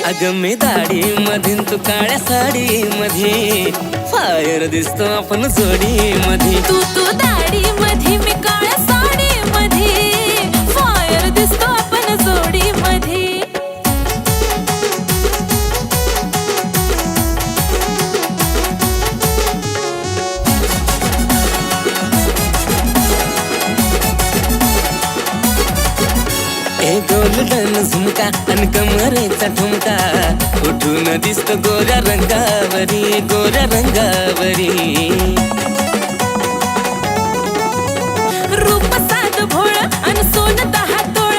अगं मी दाढी मधीन तू काळ्या साडी मध्ये फायर दिसतो आपण जोडी मध्ये. तू दाढी मध्ये मी काळ्या साडी मध्ये फायर दिसतो आपण जोडी मध्ये. ए गोल्डन झुमका आणि कमरेचा ठुमका उठून दिसतो गोऱ्या रंगावरी गोऱ्या रंगावरी. रूप साध भोळ आणि सोनं 10 तोळ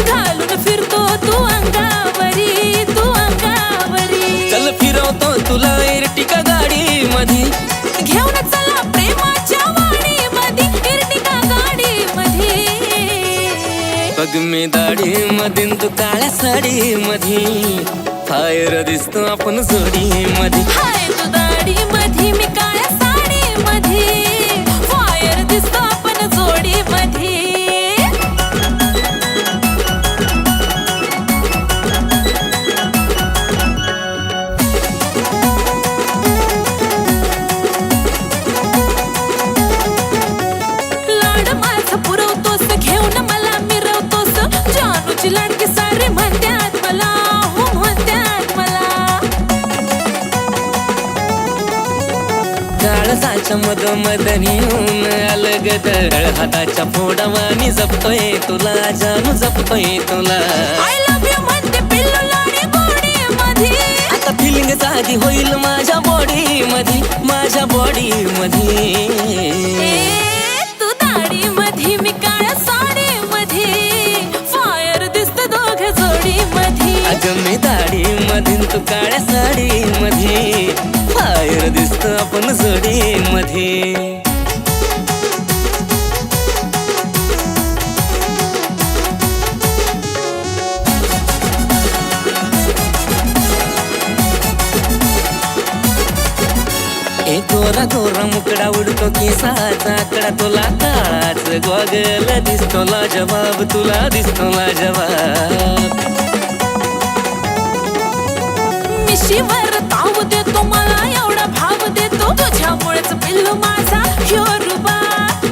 घालून फिरतो तू अंगावरी तू अंगावरी. चल फिरवतो तुला एर्टिका गाडी मध्ये घेऊन चला प्रेमाच्या वाडी मध्ये एर्टिका गाडी मध्ये. बघ मी दाढी मधीन तू काळ्या साडी मध्ये फायर दिसतो आपण जोडी मध्ये. हाय तू दाढी मध्ये मी काळ्या साडी मध्ये फायर दिसतो आपण जोडी मध्ये. लाड माझा पुरवतोस घेऊन मला मिरवतोस जानूची लाडकी सारी म्हणत्यात मला हो म्हणत्यात मला. काळजाच्या मध मदनी होऊन अलग दळ हाताच्या फोडावानी जपतोय तुला जानू जपतोय तुला. आय लव्ह यू म्हणते पिल्लू लाडी गोडी मध्ये. आता फिलिंग जागी होईल माझ्या बॉडी मध्ये माझ्या बॉडी मध्ये. तू दाढी मध्ये मी काळ्या साडी मध्ये फायर दिसतो दोघ जोडी मध्ये. अगं मी दाढी मधीन तू काळ्या साडी मध्ये फायर दिसतो आपण जोडी मध्ये. एक गोरा गोरा मुकडा उडतो केसाचा आकडा तुला काळाच गॉगल दिसतो लाजवाब तुला दिसतो लाजवाब. मिशीवर ताव देतो मला एवढा भाव देतो तुझ्यामुळेच पिल्लू माझा ह्यो रुबा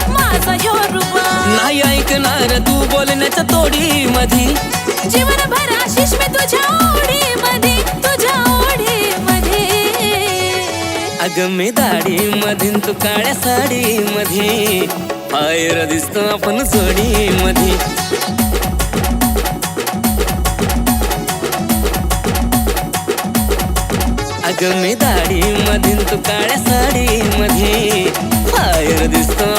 माझा ह्यो रुबा. नाही ऐकणार तू बोलण्याच्या तोडी मध्ये जीवनभर आशिष मी तुझ्या ओढी मध्ये तुझ्या ओढी मध्ये. अगं मी दाढी मधीन तू काळ्या साडी मध्ये फायर दिसतो आपण जोडी मध्ये. अगं मी दाढी मधीन तू काळ्या साडी मध्ये फायर दिसतो